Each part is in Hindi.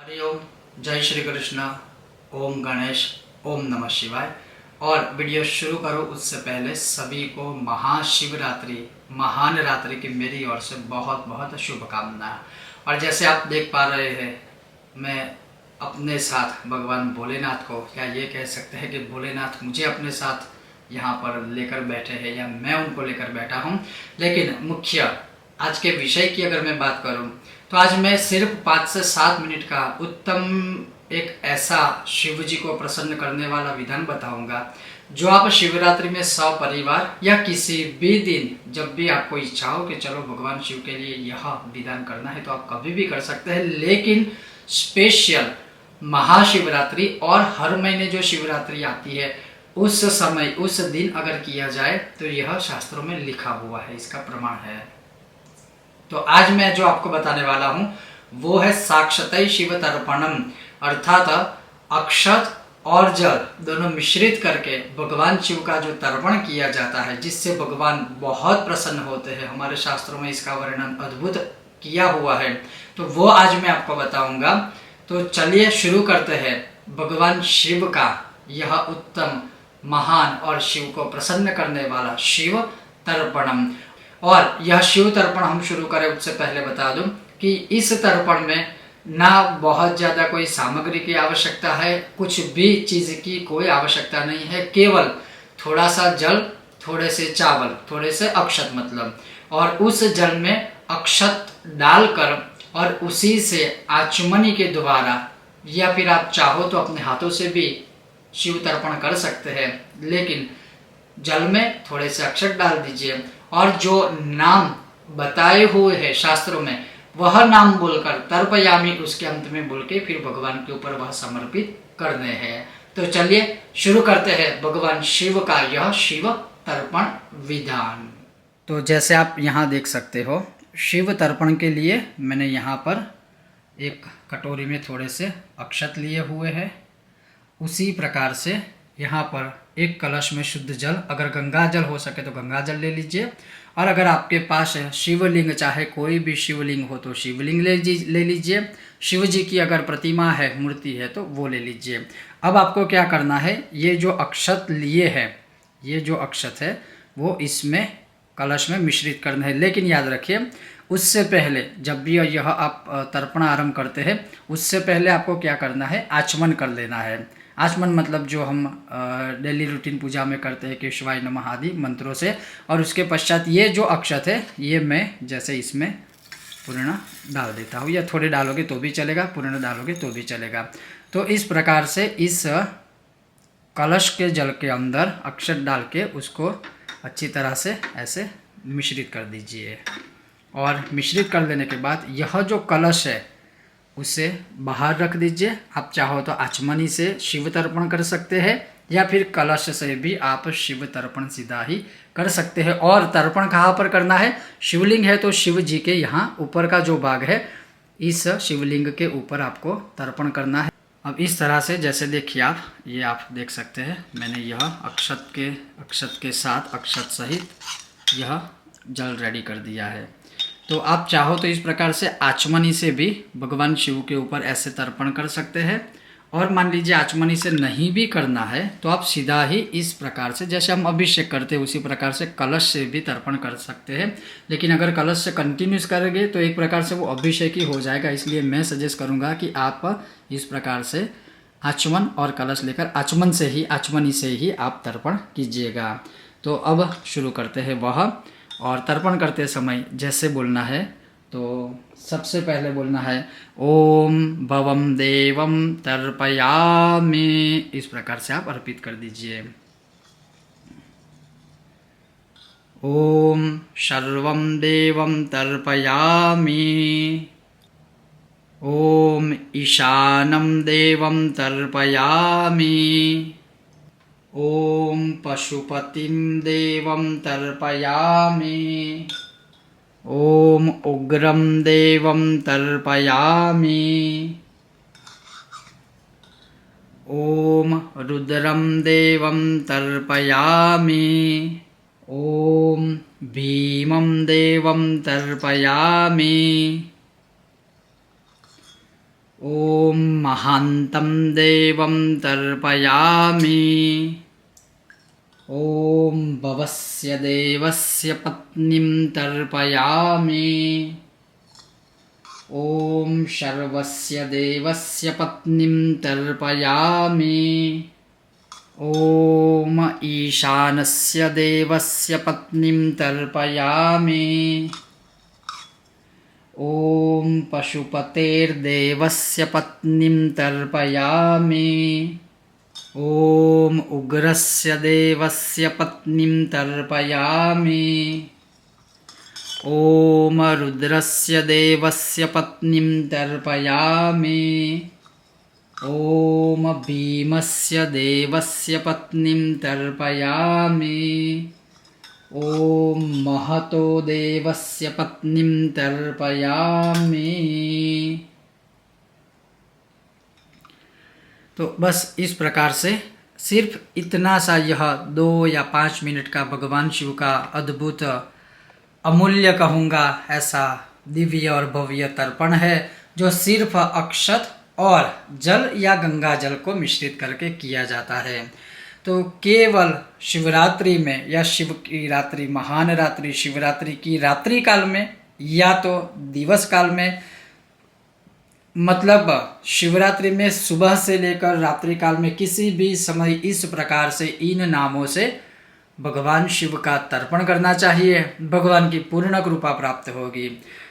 हरिओम। जय श्री कृष्ण। ओम गणेश। ओम नमः शिवाय। और वीडियो शुरू करो उससे पहले सभी को महाशिवरात्रि महान रात्रि की मेरी ओर से बहुत बहुत शुभकामनाएं। और जैसे आप देख पा रहे हैं, मैं अपने साथ भगवान भोलेनाथ को, या ये कह सकते हैं कि भोलेनाथ मुझे अपने साथ यहाँ पर लेकर बैठे हैं या मैं उनको लेकर बैठा हूँ। लेकिन मुख्य आज के विषय की अगर मैं बात करूँ तो आज मैं सिर्फ 5 से 7 मिनट का उत्तम एक ऐसा शिव जी को प्रसन्न करने वाला विधान बताऊंगा जो आप शिवरात्रि में सपरिवार या किसी भी दिन जब भी आपको इच्छा हो कि चलो भगवान शिव के लिए यह विधान करना है तो आप कभी भी कर सकते हैं। लेकिन स्पेशल महाशिवरात्रि और हर महीने जो शिवरात्रि आती है उस समय उस दिन अगर किया जाए तो यह शास्त्रों में लिखा हुआ है, इसका प्रमाण है। तो आज मैं जो आपको बताने वाला हूं वो है साक्षात शिव तर्पणम, अर्थात अक्षत और जल दोनों मिश्रित करके भगवान शिव का जो तर्पण किया जाता है जिससे भगवान बहुत प्रसन्न होते हैं। हमारे शास्त्रों में इसका वर्णन अद्भुत किया हुआ है, तो वो आज मैं आपको बताऊंगा। तो चलिए शुरू करते हैं भगवान शिव का यह उत्तम महान और शिव को प्रसन्न करने वाला शिव तर्पणम। और यह शिव तर्पण हम शुरू करें उससे पहले बता दूं कि इस तर्पण में ना बहुत ज़्यादा कोई सामग्री की आवश्यकता है, कुछ भी चीज़ की कोई आवश्यकता नहीं है। केवल थोड़ा सा जल, थोड़े से चावल, थोड़े से अक्षत मतलब, और उस जल में अक्षत डालकर और उसी से आचमनी के द्वारा या फिर आप चाहो तो अपने हाथों से भी शिव तर्पण कर सकते हैं। लेकिन जल में थोड़े से अक्षत डाल दीजिए और जो नाम बताए हुए हैं शास्त्रों में वह नाम बोलकर तर्पयामी उसके अंत में बोल के फिर भगवान के ऊपर वह समर्पित करने हैं। तो चलिए शुरू करते हैं भगवान शिव का यह शिव तर्पण विधान। तो जैसे आप यहाँ देख सकते हो, शिव तर्पण के लिए मैंने यहाँ पर एक कटोरी में थोड़े से अक्षत लिए हुए हैं। उसी प्रकार से यहाँ पर एक कलश में शुद्ध जल, अगर गंगा जल हो सके तो गंगा जल ले लीजिए, और अगर आपके पास शिवलिंग, चाहे कोई भी शिवलिंग हो तो शिवलिंग ले लीजिए। शिव जी की अगर प्रतिमा है, मूर्ति है तो वो ले लीजिए। अब आपको क्या करना है, ये जो अक्षत लिए हैं, ये जो अक्षत है वो इसमें कलश में मिश्रित करना है। लेकिन याद रखिए उससे पहले जब भी यह आप तर्पण आरंभ करते हैं उससे पहले आपको क्या करना है, आचमन कर लेना है। आचमन मतलब जो हम डेली रूटीन पूजा में करते हैं कि शिवाय नमः आदि मंत्रों से। और उसके पश्चात ये जो अक्षत है ये मैं जैसे इसमें पूर्ण डाल देता हूँ, या थोड़े डालोगे तो भी चलेगा, पूर्ण डालोगे तो भी चलेगा। तो इस प्रकार से इस कलश के जल के अंदर अक्षत डाल के उसको अच्छी तरह से ऐसे मिश्रित कर दीजिए। और मिश्रित कर लेने के बाद यह जो कलश है उसे बाहर रख दीजिए। आप चाहो तो आचमनी से शिव तर्पण कर सकते हैं या फिर कलश से भी आप शिव तर्पण सीधा ही कर सकते हैं। और तर्पण कहाँ पर करना है, शिवलिंग है तो शिव जी के यहाँ ऊपर का जो भाग है इस शिवलिंग के ऊपर आपको तर्पण करना है। अब इस तरह से जैसे देखिए आप देख सकते हैं, मैंने यह अक्षत के साथ अक्षत सहित यह जल रेडी कर दिया है। तो आप चाहो तो इस प्रकार से आचमनी से भी भगवान शिव के ऊपर ऐसे तर्पण कर सकते हैं। और मान लीजिए आचमनी से नहीं भी करना है तो आप सीधा ही इस प्रकार से जैसे हम अभिषेक करते हैं उसी प्रकार से कलश से भी तर्पण कर सकते हैं। लेकिन अगर कलश से कंटिन्यूस करेंगे तो एक प्रकार से वो अभिषेक ही हो जाएगा, इसलिए मैं सजेस्ट करूँगा कि आप इस प्रकार से आचमन और कलश लेकर आचमनी से ही आप तर्पण कीजिएगा। तो अब शुरू करते हैं वह। और तर्पण करते समय जैसे बोलना है तो सबसे पहले बोलना है ओम भवम देवम तर्पयामि, इस प्रकार से आप अर्पित कर दीजिए। ओम सर्वम देवम तर्पयामि, ओम ईशानम देवम तर्पयामि, ओम पशुपतिं देवं तर्पयामि, ओम उग्रं देवं तर्पयामि, ओम रुद्रं देवं तर्पयामि, ओम भीमं देवं तर्पयामि, ॐ महान्तं देवं तर्पयामि। ॐ भवस्य देवस्य पत्नीं तर्पयामि। ॐ शर्वस्य देवस्य पत्नीं तर्पयामि। ॐ ईशानस्य देवस्य पत्नीं तर्पयामि। ॐ पशुपतेर्देवस्य पत्नीं तर्पयामि। ॐ उग्रस्य देवस्य पत्नीं तर्पयामि। ॐ रुद्रस्य देवस्य पत्नीं तर्पयामि। ॐ भीमस्य देवस्य पत्नीं तर्पयामि। ॐ महतो देवस्य पत्नीं तर्पयामि। तो बस इस प्रकार से सिर्फ इतना सा यह 2 या 5 मिनट का भगवान शिव का अद्भुत अमूल्य कहूँगा ऐसा दिव्य और भव्य तर्पण है, जो सिर्फ अक्षत और जल या गंगा जल को मिश्रित करके किया जाता है। तो केवल शिवरात्रि में या शिव की रात्रि, महान रात्रि, शिवरात्रि की रात्रि काल में या तो दिवस काल में, मतलब शिवरात्रि में सुबह से लेकर रात्रि काल में किसी भी समय इस प्रकार से इन नामों से भगवान शिव का तर्पण करना चाहिए। भगवान की पूर्ण कृपा प्राप्त होगी।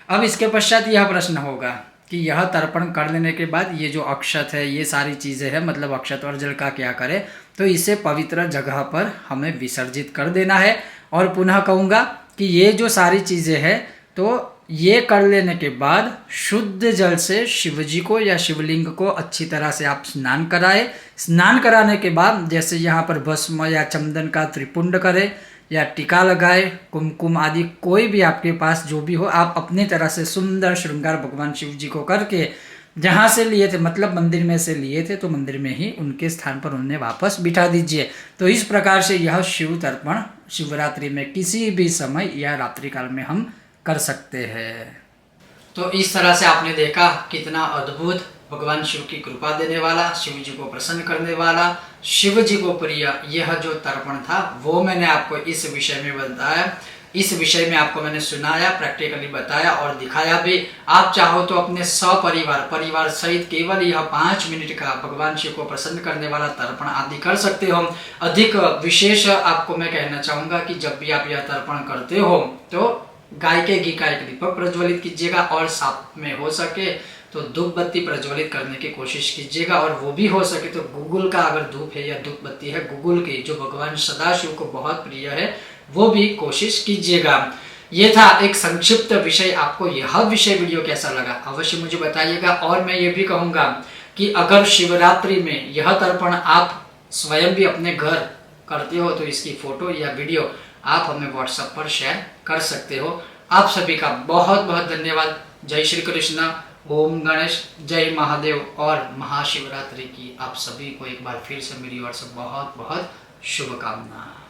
अब इसके पश्चात यह प्रश्न होगा कि यह तर्पण कर लेने के बाद ये जो अक्षत है, ये सारी चीज़ें हैं, मतलब अक्षत और जल का क्या करें। तो इसे पवित्र जगह पर हमें विसर्जित कर देना है। और पुनः कहूँगा कि ये जो सारी चीज़ें हैं, तो ये कर लेने के बाद शुद्ध जल से शिवजी को या शिवलिंग को अच्छी तरह से आप स्नान कराएं। स्नान कराने के बाद जैसे यहाँ पर भस्म या चंदन का त्रिपुंड करें या टीका लगाए, कुमकुम आदि कोई भी आपके पास जो भी हो, आप अपनी तरह से सुंदर श्रृंगार भगवान शिव जी को करके जहाँ से लिए थे, मतलब मंदिर में से लिए थे, तो मंदिर में ही उनके स्थान पर उन्हें वापस बिठा दीजिए। तो इस प्रकार से यह शिव तर्पण शिवरात्रि में किसी भी समय या रात्रि काल में हम कर सकते हैं। तो इस तरह से आपने देखा कितना अद्भुत भगवान शिव की कृपा देने वाला, शिव जी को प्रसन्न करने वाला, शिव जी को प्रिय यह जो तर्पण था वो मैंने आपको इस विषय में बताया। इस विषय में आपको मैंने सुनाया, प्रैक्टिकली बताया और दिखाया भी। आप चाहो तो अपने परिवार सहित केवल यह 5 मिनट का भगवान शिव को प्रसन्न करने वाला तर्पण आदि कर सकते हो। अधिक विशेष आपको मैं कहना चाहूँगा कि जब भी आप यह तर्पण करते हो तो गाय के घी का एक दीपक प्रज्वलित कीजिएगा और साथ में हो सके तो धूप बत्ती प्रज्वलित करने की कोशिश कीजिएगा। और वो भी हो सके तो गूगल का अगर धूप है या धूप बत्ती है गूगल की, जो भगवान सदाशिव को बहुत प्रिय है, वो भी कोशिश कीजिएगा। ये था एक संक्षिप्त विषय। आपको यह विषय वीडियो कैसा लगा अवश्य मुझे बताइएगा। और मैं ये भी कहूँगा कि अगर शिवरात्रि में यह तर्पण आप स्वयं भी अपने घर करते हो तो इसकी फोटो या वीडियो आप हमें व्हाट्सएप पर शेयर कर सकते हो। आप सभी का बहुत बहुत धन्यवाद। जय श्री कृष्ण, ओम गणेश, जय महादेव और महाशिवरात्रि की आप सभी को एक बार फिर से मेरी ओर से बहुत बहुत शुभकामनाएं।